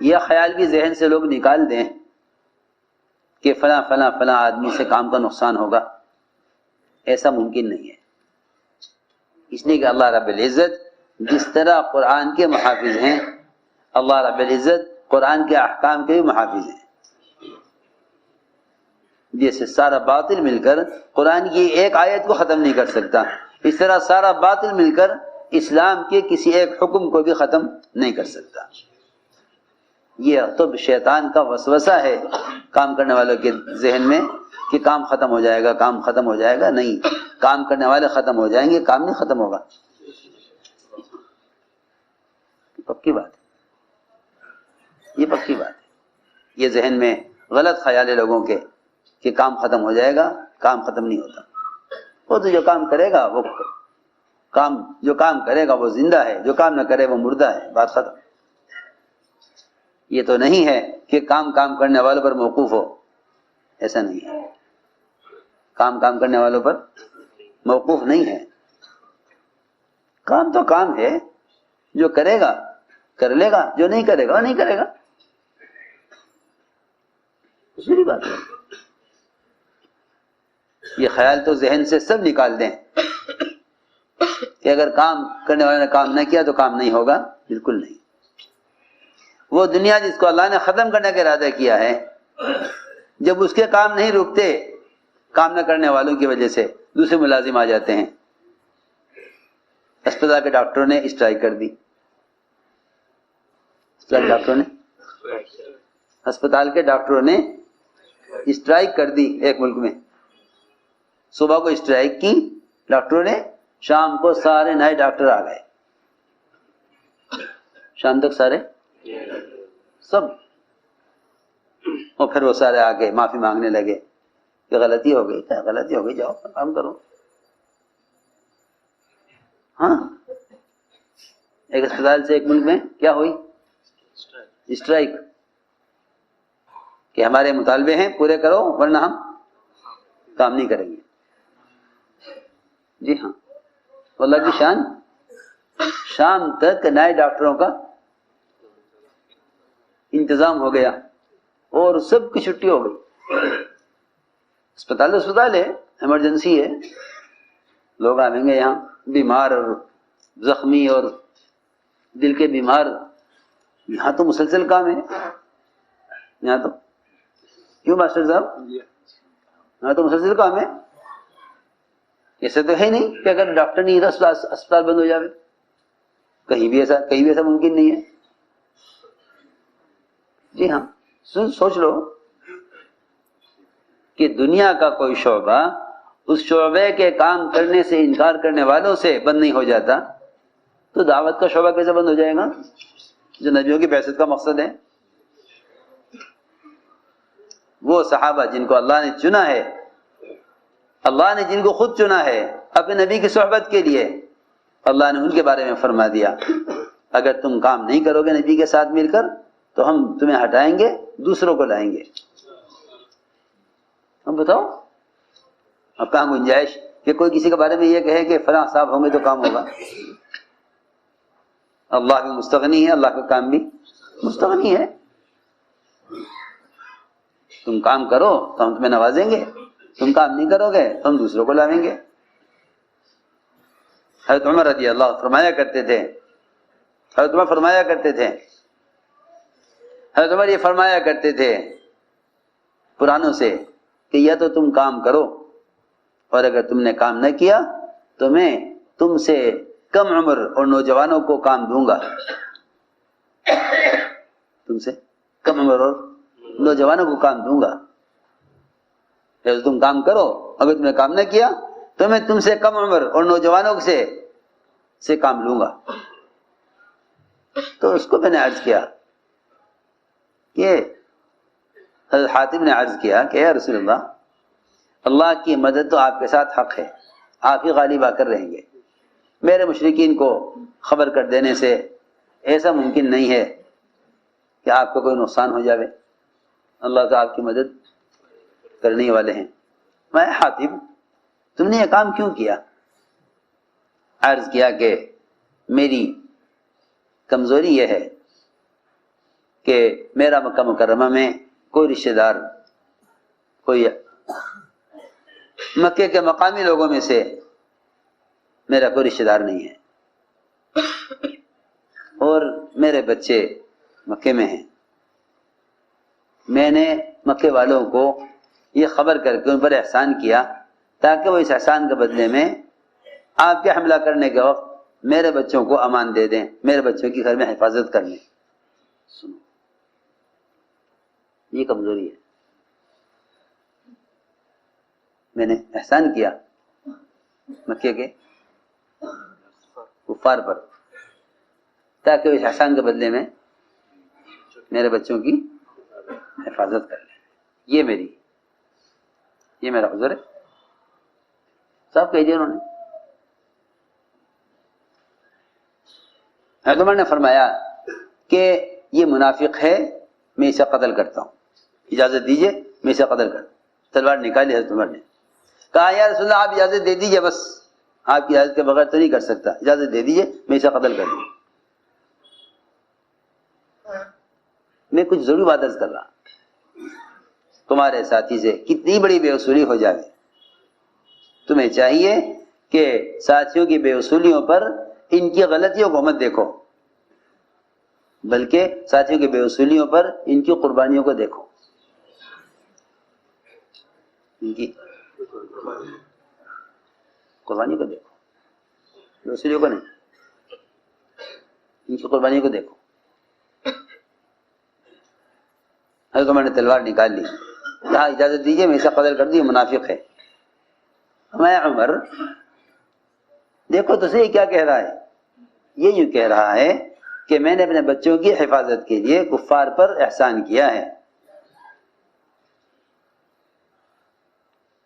یہ خیال بھی ذہن سے لوگ نکال دیں کہ فلاں فلاں فلاں آدمی سے کام کا نقصان ہوگا، ایسا ممکن نہیں ہے۔ اس لیے کہ اللہ رب العزت جس طرح قرآن کے محافظ ہیں، اللہ رب العزت قرآن کے احکام کے بھی محافظ ہیں۔ جیسے سارا باطل مل کر قرآن کی ایک آیت کو ختم نہیں کر سکتا، اس طرح سارا باطل مل کر اسلام کے کسی ایک حکم کو بھی ختم نہیں کر سکتا۔ یہ تو شیطان کا وسوسہ ہے کام کرنے والوں کے ذہن میں کہ کام ختم ہو جائے گا، کام ختم ہو جائے گا۔ نہیں، کام کرنے والے ختم ہو جائیں گے، کام نہیں ختم ہوگا۔ پکی بات ہے، یہ پکی بات ہے۔ یہ ذہن میں غلط خیال ہے لوگوں کے کہ کام ختم ہو جائے گا، کام ختم نہیں ہوتا۔ وہ تو جو کام کرے گا وہ جو کام کرے گا وہ زندہ ہے، جو کام نہ کرے وہ مردہ ہے، بات ختم۔ یہ تو نہیں ہے کہ کام کرنے والوں پر موقوف ہو، ایسا نہیں ہے۔ کام کرنے والوں پر موقوف نہیں ہے۔ کام تو کام ہے، جو کرے گا کر لے گا، جو نہیں کرے گا وہ نہیں کرے گا، دوسری بات ہے۔ یہ خیال تو ذہن سے سب نکال دیں کہ اگر کام کرنے والے نے کام نہ کیا تو کام نہیں ہوگا، بالکل نہیں۔ وہ دنیا جس کو اللہ نے ختم کرنے کا ارادہ کیا ہے، جب اس کے کام نہیں رکتے، کام نہ کرنے والوں کی وجہ سے دوسرے ملازم آ جاتے ہیں۔ اسپتال کے ڈاکٹروں نے اسٹرائک کر دی، اسپتال کے ڈاکٹروں نے اسٹرائک کر دی ایک ملک میں۔ صبح کو اسٹرائک کی ڈاکٹروں نے، شام کو سارے نئے ڈاکٹر آ گئے، شام تک سارے سب، اور پھر وہ سارے آ کے معافی مانگنے لگے کہ غلطی ہو گئی، کیا غلطی ہو گئی، جاؤ کام کرو۔ ہاں، ایک اسپتال سے ایک ملک میں کیا ہوئی؟ اسٹرائک، کہ ہمارے مطالبے ہیں پورے کرو ورنہ ہم کام نہیں کریں گے۔ جی ہاں، اللہ کی شان، شام تک نئے ڈاکٹروں کا انتظام ہو گیا اور سب کی چھٹی ہو گئی۔ اسپتال ہے، ایمرجنسی ہے، لوگ آئیں گے یہاں بیمار اور زخمی اور دل کے بیمار، یہاں تو مسلسل کام ہے، یہاں تو کیوں ماسٹر صاحب، یہاں تو مسلسل کام ہے۔ ایسا تو ہے نہیں کہ اگر ڈاکٹر نہیں رہا اسپتال بند ہو جائے، کہیں بھی ایسا ممکن نہیں ہے۔ جی ہاں، سوچ لو کہ دنیا کا کوئی شعبہ اس شعبے کے کام کرنے سے انکار کرنے والوں سے بند نہیں ہو جاتا، تو دعوت کا شعبہ کیسے بند ہو جائے گا جو نبیوں کی بعثت کا مقصد ہے؟ وہ صحابہ جن کو اللہ نے چنا ہے، اللہ نے جن کو خود چنا ہے اپنے نبی کی صحبت کے لیے، اللہ نے ان کے بارے میں فرما دیا اگر تم کام نہیں کرو گے نبی کے ساتھ مل کر تو ہم تمہیں ہٹائیں گے، دوسروں کو لائیں گے۔ اب بتاؤ، اب کہاں گنجائش کہ کوئی کسی کے بارے میں یہ کہے کہ فلاں صاحب ہوں گے تو کام ہوگا؟ اللہ بھی مستغنی ہے، اللہ کا کام بھی مستغنی ہے۔ تم کام کرو تو ہم تمہیں نوازیں گے، تم کام نہیں کرو گے تو ہم دوسروں کو لاویں گے۔ حضرت عمر رضی اللہ فرمایا کرتے تھے، حضرت عمر فرمایا کرتے تھے، حضرت عمر یہ فرمایا کرتے تھے پرانوں سے کہ یا تو تم کام کرو، اور اگر تم نے کام نہ کیا تو میں تم سے کم عمر اور نوجوانوں کو کام دوں گا، تم سے کم عمر اور نوجوانوں کو کام دوں گا۔ یا تم کام کرو، اگر تم نے کام نہ کیا تو میں تم سے کم عمر اور نوجوانوں سے کام لوں گا۔ تو اس کو میں نے عرض کیا کہ حضرت حاتم نے عرض کیا کہ یا رسول اللہ کی مدد تو آپ کے ساتھ حق ہے، آپ ہی غالب آ کر رہیں گے، میرے مشرکین کو خبر کر دینے سے ایسا ممکن نہیں ہے کہ آپ کو کوئی نقصان ہو جائے، اللہ تو آپ کی مدد کرنے والے ہیں۔ میں حاتم تم نے یہ کام کیوں کیا؟ عرض کیا کہ میری کمزوری یہ ہے کہ میرا مکہ مکرمہ میں کوئی رشتہ دار، کوئی مکے کے مقامی لوگوں میں سے میرا کوئی رشتہ دار نہیں ہے، اور میرے بچے مکے میں ہیں۔ میں نے مکے والوں کو یہ خبر کر کے ان پر احسان کیا تاکہ وہ اس احسان کے بدلے میں آپ کے حملہ کرنے کے وقت میرے بچوں کو امان دے دیں، میرے بچوں کی گھر میں حفاظت کر لیں۔ سنو، یہ کمزوری ہے۔ میں نے احسان کیا مکے کے کفار پر تاکہ وہ اس احسان کے بدلے میں میرے بچوں کی حفاظت کر لیں۔ یہ میرا عذر ہے، صاحب کہہ دیا انہوں نے۔ حضرت عمر نے فرمایا کہ یہ منافق ہے، میں اسے قتل کرتا ہوں، اجازت دیجئے میں اسے قتل کرتا ہوں۔ تلوار نکالی حضرت عمر نے، کہا یا رسول اللہ آپ اجازت دے دیجئے، بس آپ کی اجازت کے بغیر تو نہیں کر سکتا، اجازت دے دیجئے میں اسے قتل کر دوں۔ میں کچھ ضروری بات عرض کر رہا، تمہارے ساتھی سے کتنی بڑی بے اصولی ہو جائے، تمہیں چاہیے کہ ساتھیوں کی بے اصولیوں پر ان کی غلطیوں کو مت دیکھو، بلکہ ساتھیوں کی بے اصولیوں پر ان کی قربانیوں کو دیکھو، ان کی قربانیوں کو دیکھو، بے اصولیوں کو نہیں، ان کی قربانیوں کو دیکھو۔ حضرت عمر نے تلوار نکال لی، کہا اجازت دیجیے میں اسے قتل کر دوں، یہ منافق ہے۔ میں عمر دیکھو تو صحیح کیا کہہ رہا ہے، یہ یوں کہہ رہا ہے کہ میں نے اپنے بچوں کی حفاظت کے لیے کفار پر احسان کیا ہے،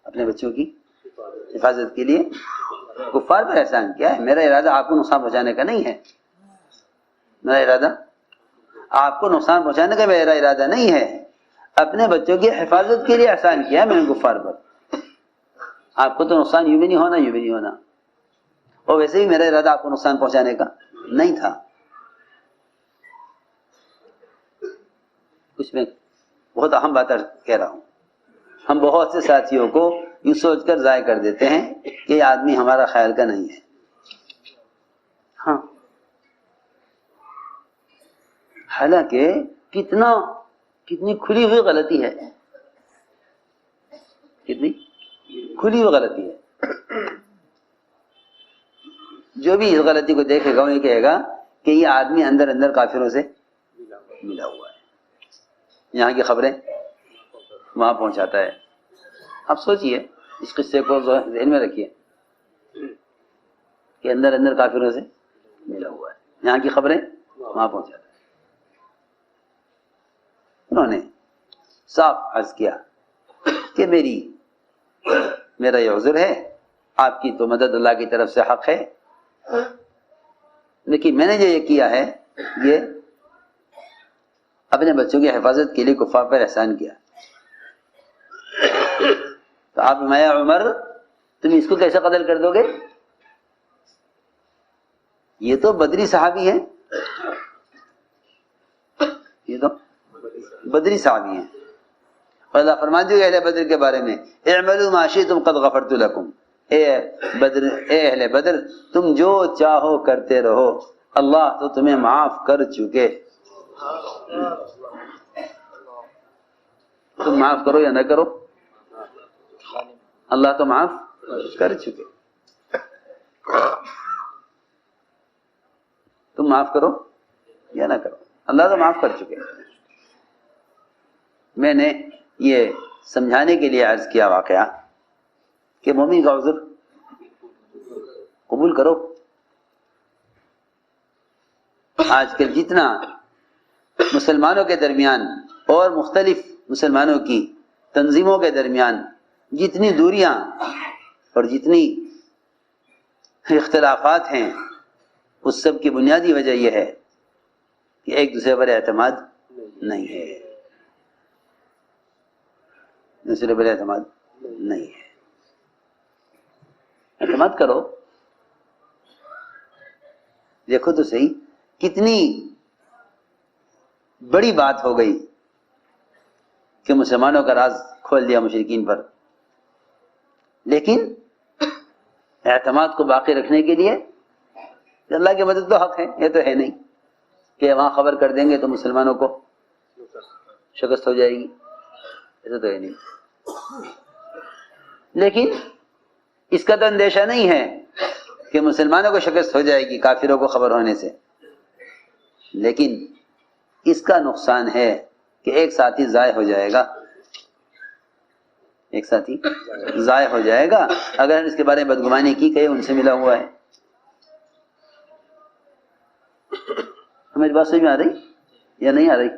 اپنے بچوں کی حفاظت کے لیے کفار پر احسان کیا ہے۔ میرا ارادہ آپ کو نقصان پہنچانے کا نہیں ہے، میرا ارادہ آپ کو نقصان پہنچانے کا میرا ارادہ نہیں ہے، اپنے بچوں کی حفاظت کے لیے احسان کیا ہے میں نے کفار پر۔ آپ کو تو نقصان یوں بھی نہیں ہونا، یوں بھی نہیں ہونا، اور ویسے بھی میرا ارادہ آپ کو نقصان پہنچانے کا نہیں تھا۔ کچھ میں بہت اہم بات کہہ رہا ہوں، ہم بہت سے ساتھیوں کو یوں سوچ کر ضائع کر دیتے ہیں کہ یہ آدمی ہمارا خیال کا نہیں ہے۔ ہاں، حالانکہ کتنی کھلی ہوئی غلطی ہے، کتنی کھلی ہوئی غلطی ہے۔ جو بھی اس غلطی کو دیکھے گا وہ یہ کہے گا کہ یہ آدمی اندر اندر کافروں سے ملا ہوا ہے، یہاں کی خبریں وہاں پہنچاتا ہے۔ آپ سوچئے، اس قصے کو ذہن میں رکھیے کہ اندر اندر کافروں سے ملا ہوا ہے، یہاں کی خبریں وہاں پہنچاتا ہے۔ انہوں نے صاف عرض کیا کہ میرا یہ عذر ہے، آپ کی تو مدد اللہ کی طرف سے حق ہے، لیکن میں نے جو یہ کیا ہے یہ اپنے بچوں کی حفاظت کے لیے کفار پر احسان کیا۔ تو آپ میں عمر تم اس کو کیسے قتل کر دو گے؟ یہ تو بدری صحابی ہیں، یہ تو بدری صحابی ہیں، اور اللہ فرماتے ہیں اہل بدر کے بارے میں اعملوا ما شئتم قد غفرت لكم، اے اہل بدر تم جو چاہو کرتے رہو، اللہ تو تمہیں معاف کر چکے، تم معاف کرو یا نہ کرو اللہ تو معاف کر چکے، تم معاف کرو یا نہ کرو اللہ تو معاف کر چکے۔ میں نے یہ سمجھانے کے لیے عرض کیا واقعہ کہ مومن کا عذر قبول کرو۔ آج کل جتنا مسلمانوں کے درمیان اور مختلف مسلمانوں کی تنظیموں کے درمیان جتنی دوریاں اور جتنی اختلافات ہیں، اس سب کی بنیادی وجہ یہ ہے کہ ایک دوسرے پر اعتماد نہیں ہے، دوسرے پر اعتماد نہیں ہے۔ اعتماد کرو، دیکھو تو صحیح کتنی بڑی بات ہو گئی کہ مسلمانوں کا راز کھول دیا مشرکین پر، لیکن اعتماد کو باقی رکھنے کے لیے اللہ کی مدد تو حق ہے، یہ تو ہے نہیں کہ وہاں خبر کر دیں گے تو مسلمانوں کو شکست ہو جائے گی، ایسا تو ہے نہیں۔ لیکن اس کا تو اندیشہ نہیں ہے کہ مسلمانوں کو شکست ہو جائے گی کافروں کو خبر ہونے سے، لیکن اس کا نقصان ہے کہ ایک ساتھی ضائع ہو جائے گا، ایک ساتھی ضائع ہو جائے گا اگر اس کے بارے میں بدگمانی کی کہ ان سے ملا ہوا ہے۔ ہماری بات سمجھ میں آ رہی یا نہیں آ رہی؟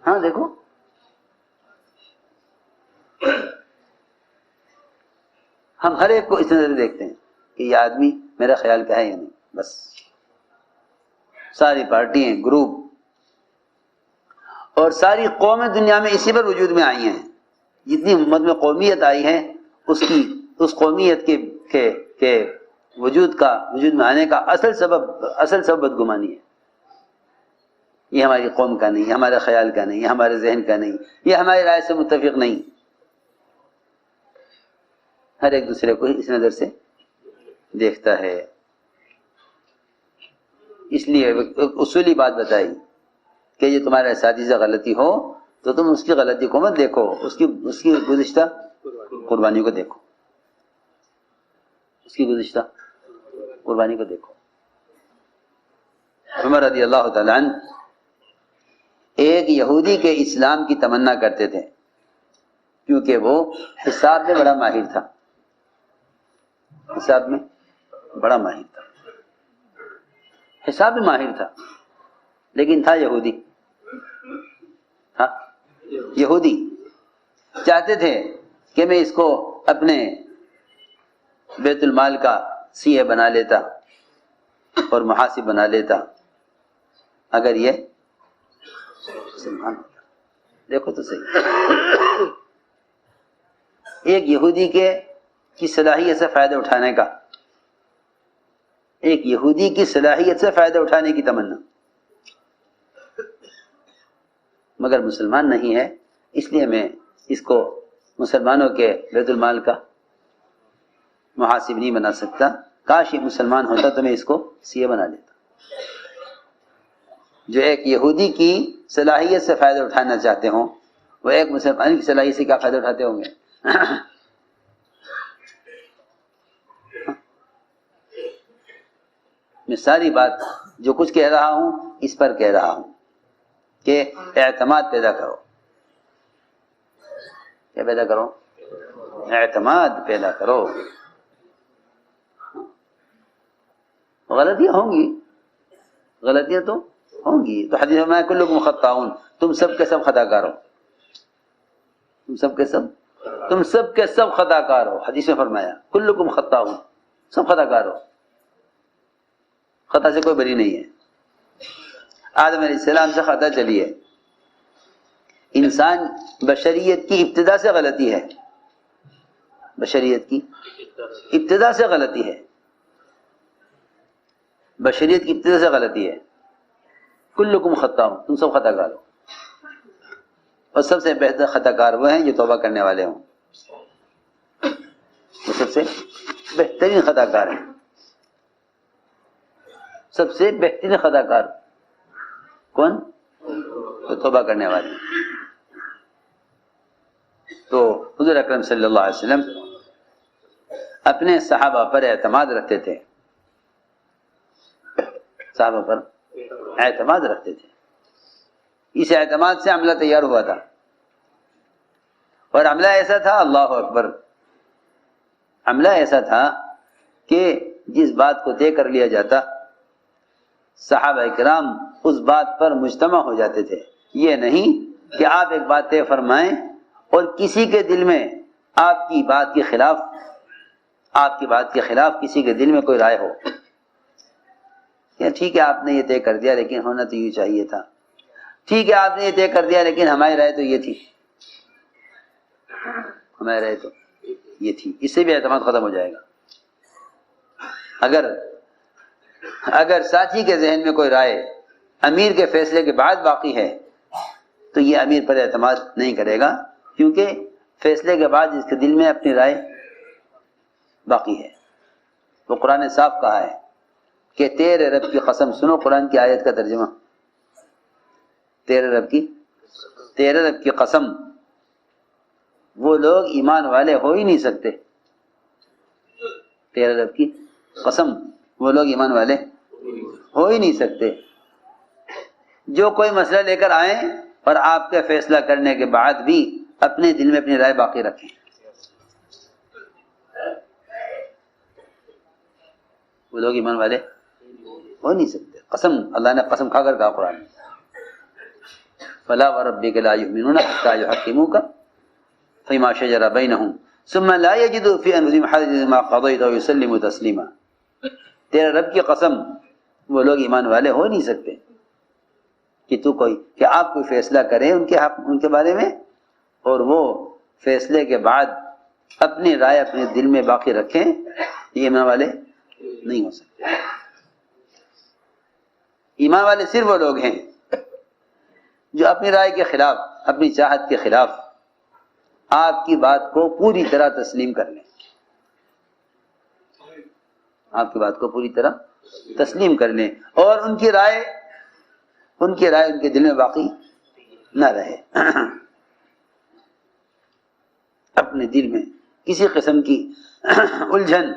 ہاں دیکھو، ہم ہر ایک کو اس نظر دیکھتے ہیں کہ یہ آدمی میرا خیال کا ہے یا نہیں، بس ساری پارٹیاں، گروپ اور ساری قومیں دنیا میں اسی پر وجود میں آئی ہیں۔ جتنی امت میں قومیت آئی ہے اس قومیت کے وجود میں آنے کا اصل سبب بدگمانی ہے۔ یہ ہماری قوم کا نہیں، یہ ہمارے خیال کا نہیں، یہ ہمارے ذہن کا نہیں، یہ ہماری رائے سے متفق نہیں۔ ہر ایک دوسرے کو اس نظر سے دیکھتا ہے۔ اس لیے اصولی بات بتائی کہ یہ تمہارے ساتھی سے غلطی ہو تو تم اس کی غلطی کو مت دیکھو، اس کی گزشتہ قربانی کو دیکھو، اس کی گزشتہ قربانی کو دیکھو۔ عمر رضی اللہ تعالیٰ عنہ ایک یہودی کے اسلام کی تمنا کرتے تھے کیونکہ وہ حساب میں بڑا ماہر تھا، حساب میں بڑا ماہر تھا، حساب میں ماہر تھا، لیکن تھا یہودی، تھا یہودی۔ چاہتے تھے کہ میں اس کو اپنے بیت المال کا سی اے بنا لیتا اور محاسب بنا لیتا اگر یہ مسلمان ہوتا۔ دیکھو تو صحیح، ایک یہودی کی صلاحیت سے فائدہ اٹھانے کا، ایک یہودی کی صلاحیت سے فائدہ اٹھانے کی تمنا، مگر مسلمان نہیں ہے، اس لیے میں اس کو مسلمانوں کے بیت المال کا محاسب نہیں بنا سکتا، کاش یہ مسلمان ہوتا تو میں اس کو سی اے بنا لیتا۔ جو ایک یہودی کی صلاحیت سے فائدہ اٹھانا چاہتے ہوں وہ ایک مسلمان کی صلاحیت سے کیا فائدہ اٹھاتے ہوں گے؟ میں ساری بات جو کچھ کہہ رہا ہوں اس پر کہہ رہا ہوں کہ اعتماد پیدا کرو۔ کیا پیدا کرو؟ اعتماد پیدا کرو۔ غلطیاں ہوں گی، غلطیاں تو ہوں گی، تو حدیث میں کلکم خطاؤن، تم سب کے سب خطا کار ہو، تم سب کے سب خطا کار ہو۔ حدیث میں فرمایا کلکم خطاؤن، سب خطا کار ہو، خطا سے کوئی بری نہیں ہے۔ آدم علیہ السلام سے خطا چلی ہے، انسان بشریت کی ابتدا سے غلطی ہے، بشریت کی ابتدا سے غلطی ہے، بشریت کی ابتدا سے غلطی ہے۔ کلکم خطاؤن، تم سب خطا کار ہو، اور سب سے بہتر خطا کار وہ ہیں جو توبہ کرنے والے ہوں، وہ سب سے بہترین خطا کار ہیں، سب سے بہترین خطا کار کون؟ تو توبہ کرنے والے۔ تو حضور اکرم صلی اللہ علیہ وسلم اپنے صحابہ پر اعتماد رکھتے تھے، صحابہ پر اعتماد رکھتے تھے، اس اعتماد سے عملہ تیار ہوا تھا، اور عملہ ایسا تھا، اللہ اکبر، عملہ ایسا تھا کہ جس بات کو طے کر لیا جاتا صحابہ کرام اس بات پر مجتمع ہو جاتے تھے۔ یہ نہیں کہ آپ ایک بات طے فرمائیں اور کسی کے دل میں آپ کی بات کے خلاف کسی کے دل میں کوئی رائے ہو کہ ٹھیک ہے آپ نے یہ طے کر دیا لیکن ہونا تو یوں چاہیے تھا، ٹھیک ہے آپ نے یہ طے کر دیا لیکن ہماری رائے تو یہ تھی، ہماری رائے تو یہ تھی۔ اس سے بھی اعتماد ختم ہو جائے گا۔ اگر ساتھی کے ذہن میں کوئی رائے امیر کے فیصلے کے بعد باقی ہے تو یہ امیر پر اعتماد نہیں کرے گا، کیونکہ فیصلے کے بعد جس کے دل میں اپنی رائے باقی ہے۔ وہ قرآن نے صاف کہا ہے کہ تیرے رب کی قسم، سنو قرآن کی آیت کا ترجمہ، تیرے رب کی قسم، وہ لوگ ایمان والے ہو ہی نہیں سکتے، تیرے رب کی قسم وہ لوگ ایمان والے ہو ہی نہیں سکتے جو کوئی مسئلہ لے کر آئیں اور آپ کے فیصلہ کرنے کے بعد بھی اپنے دل میں اپنی رائے باقی رکھیں۔ وہ لوگ ایمان والے ہو نہیں سکتے، قسم، اللہ نے قسم کھا کر کہا قرآن میں، فلا وربک لا یؤمنون حتی یحکموک فیما شجر بینہم ثم لا یجدوا فی انفسہم حرجا مما قضیت ویسلموا تسلیما۔ تیرے رب کی قسم وہ لوگ ایمان والے ہو نہیں سکتے کہ آپ کوئی فیصلہ کریں ان کے حق، ان کے بارے میں، اور وہ فیصلے کے بعد اپنی رائے اپنے دل میں باقی رکھیں، یہ ایمان والے نہیں ہو سکتے۔ ایمان والے صرف وہ لوگ ہیں جو اپنی رائے کے خلاف، اپنی چاہت کے خلاف آپ کی بات کو پوری طرح تسلیم کر لیں، آپ کی بات کو پوری طرح تسلیم کر لیں، اور ان کی رائے ان کے دل میں باقی نہ رہے، اپنے دل میں کسی قسم کی الجھن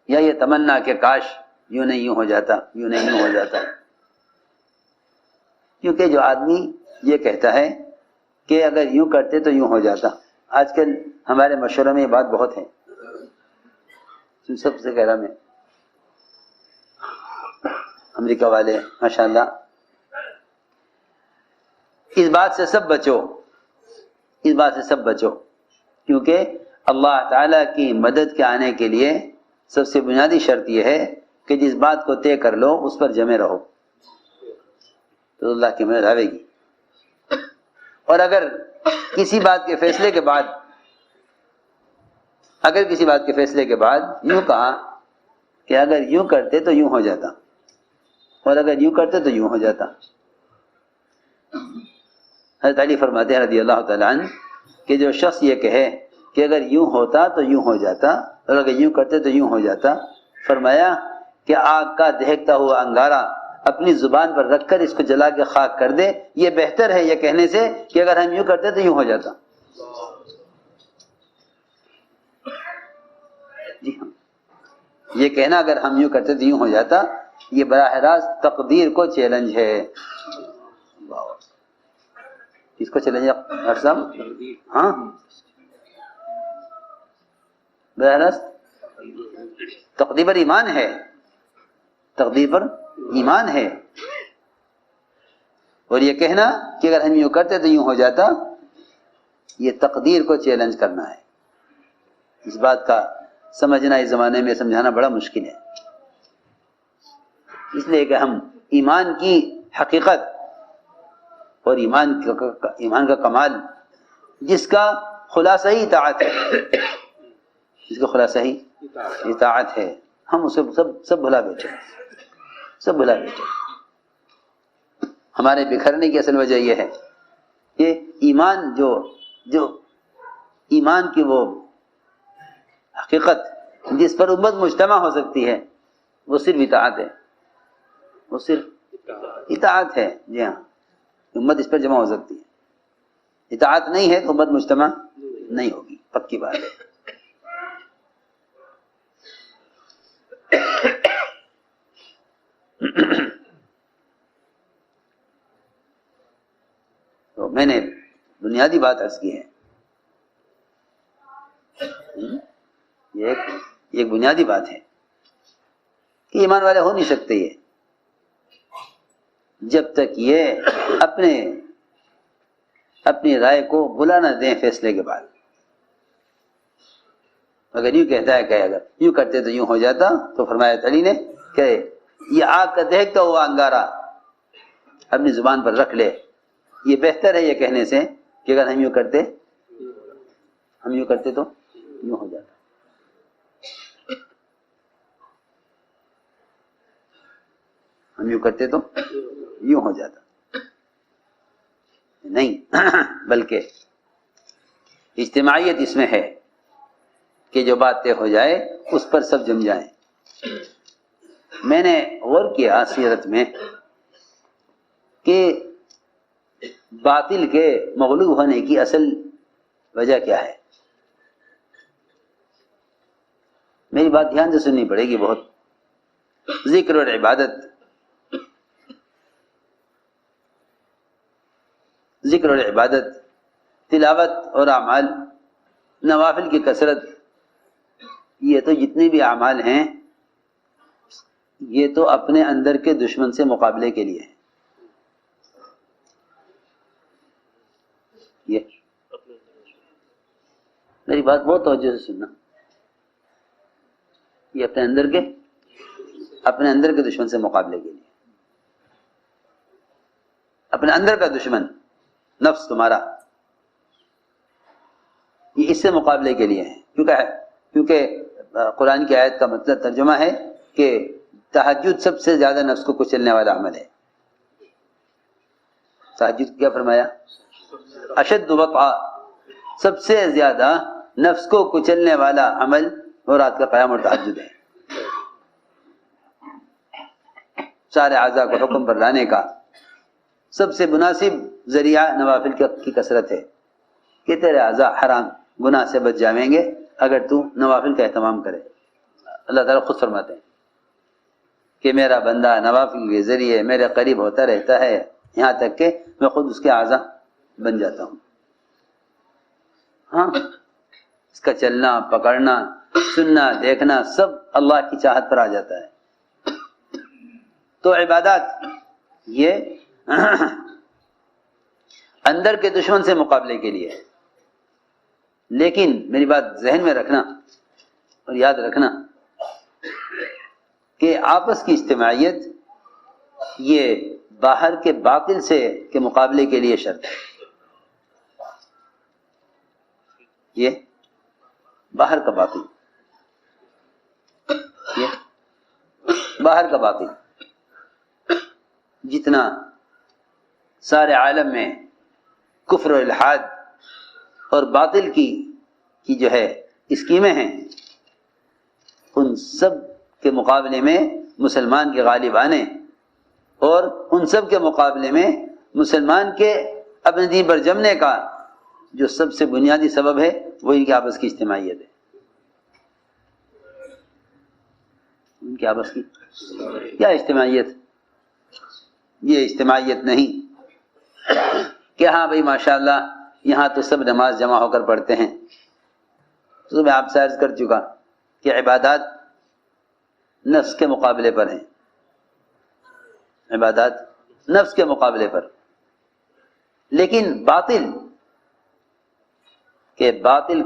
یا یہ تمنا کہ کاش یوں نہیں یوں ہو جاتا، یوں نہیں یوں ہو جاتا۔ کیونکہ جو آدمی یہ کہتا ہے کہ اگر یوں کرتے تو یوں ہو جاتا، آج کل ہمارے مشوروں میں یہ بات بہت ہے، سب سے کہہ رہا میں، امریکہ والے ماشاءاللہ، اس بات سے سب بچو، اس بات سے سب بچو، کیونکہ اللہ تعالیٰ کی مدد کے آنے کے لیے سب سے بنیادی شرط یہ ہے کہ جس بات کو طے کر لو اس پر جمے رہو، تو اللہ کی مدد آئے گی۔ اور اگر کسی بات کے فیصلے کے بعد یوں کہا کہ اگر یوں کرتے تو یوں ہو جاتا، اور اگر یوں کرتے تو یوں ہو جاتا، حضرت علی فرماتے ہیں رضی اللہ تعالیٰ عنہ کہ جو شخص یہ کہے کہ اگر یوں ہوتا تو یوں ہو جاتا اور اگر یوں کرتے تو یوں ہو جاتا، فرمایا کہ آگ کا دہکتا ہوا انگارہ اپنی زبان پر رکھ کر اس کو جلا کے خاک کر دے، یہ بہتر ہے یہ کہنے سے کہ اگر ہم یوں کرتے تو یوں ہو جاتا۔ جی ہاں، یہ کہنا اگر ہم یوں کرتے تو یوں ہو جاتا، یہ براہ راست تقدیر کو چیلنج ہے۔ کس کو چیلنج ہے ڈاکٹر صاحب؟ ہاں، براہ راست تقدیر پر ایمان ہے، تقدیر پر ایمان ہے، اور یہ کہنا کہ اگر ہم یوں کرتے تو یوں ہو جاتا، یہ تقدیر کو چیلنج کرنا ہے۔ اس بات کا سمجھنا اس زمانے میں سمجھانا بڑا مشکل ہے، اس لیے کہ ہم ایمان کی حقیقت اور ایمان کا کمال جس کا خلاصہ ہی اطاعت ہے، جس کا خلاصہ ہی اطاعت ہے، ہم اسے سب بھلا بیٹھے، سب بھلا بیٹھے۔ ہمارے بکھرنے کی اصل وجہ یہ ہے کہ ایمان جو ایمان کی وہ حقیقت جس پر امت مجتمع ہو سکتی ہے وہ صرف اطاعت ہے، وہ صرف اطاعت ہے۔ جی ہاں، امت اس پر جمع ہو سکتی ہے، اطاعت نہیں ہے تو امت مجتمع نہیں ہوگی، پکی بات ہے۔ تو میں نے بنیادی بات عرض کی ہے، یہ ایک بنیادی بات ہے کہ ایمان والے ہو نہیں سکتے یہ جب تک یہ اپنی رائے کو بلا نہ دیں فیصلے کے بعد۔ اگر یوں کہتا ہے کہ اگر یوں کرتے تو یوں ہو جاتا، تو فرمایا علی نے کہ یہ آگ کا دہکتا ہوا انگارہ اپنی زبان پر رکھ لے، یہ بہتر ہے یہ کہنے سے کہ اگر ہم یوں کرتے تو یوں ہو جاتا۔ ہم یوں کرتے تو یوں ہو جاتا۔ نہیں بلکہ اجتماعیت اس میں ہے کہ جو بات طے ہو جائے اس پر سب جم جائیں. میں نے غور کیا سیرت میں کہ باطل کے مغلوب ہونے کی اصل وجہ کیا ہے. میری بات دھیان سے سننی پڑے گی بہت. ذکر اور عبادت، ذکر اور عبادت، تلاوت اور اعمال، نوافل کی کثرت، یہ تو جتنے بھی اعمال ہیں یہ تو اپنے اندر کے دشمن سے مقابلے کے لیے ہیں. یہ میری بات بہت توجہ سے سننا. یہ اپنے اندر کے دشمن سے مقابلے کے لیے. اپنے اندر کا دشمن نفس تمہارا، یہ اس سے مقابلے کے لیے ہے. کیونکہ قرآن کی آیت کا مطلب ترجمہ ہے کہ تہجد سب سے زیادہ نفس کو کچلنے والا عمل ہے. تہجد کیا فرمایا؟ اشد وقع، سب سے زیادہ نفس کو کچلنے والا عمل اور رات کا قیام اور تہجد ہے. سارے اعضاء کو حکم پر لانے کا سب سے مناسب ذریعہ نوافل کی کثرت ہے کہ تیرے اعضاء حرام گناہ سے بچ جائیں گے اگر تو نوافل کا اہتمام کرے. اللہ تعالیٰ خود فرماتے ہیں کہ میرا بندہ نوافل کے ذریعے میرے قریب ہوتا رہتا ہے یہاں تک کہ میں خود اس کے اعضاء بن جاتا ہوں. ہاں، اس کا چلنا، پکڑنا، سننا، دیکھنا سب اللہ کی چاہت پر آ جاتا ہے. تو عبادات یہ اندر کے دشمن سے مقابلے کے لیے ہے. لیکن میری بات ذہن میں رکھنا اور یاد رکھنا کہ آپس کی اجتماعیت یہ باہر کے باطل سے کے مقابلے کے لیے شرط ہے. یہ باہر کا باطل، یہ باہر کا باطل جتنا سارے عالم میں کفر و الحاد اور باطل کی جو ہے اسکیمیں ہیں، ان سب کے مقابلے میں مسلمان کے غالب آنے اور ان سب کے مقابلے میں مسلمان کے اپنے دین پر جمنے کا جو سب سے بنیادی سبب ہے وہ ان کے آپس کی اجتماعیت ہے. ان کے آپس کی کیا اجتماعیت؟ یہ اجتماعیت نہیں کہ ہاں بھائی ماشاءاللہ یہاں تو سب نماز جمع ہو کر پڑھتے ہیں. تو میں آپ سے عرض کر چکا کہ عبادات نفس کے مقابلے پر ہیں. عبادات نفس کے مقابلے پر، لیکن باطل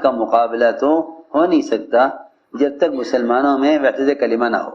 کا مقابلہ تو ہو نہیں سکتا جب تک مسلمانوں میں وحدت کلمہ نہ ہو.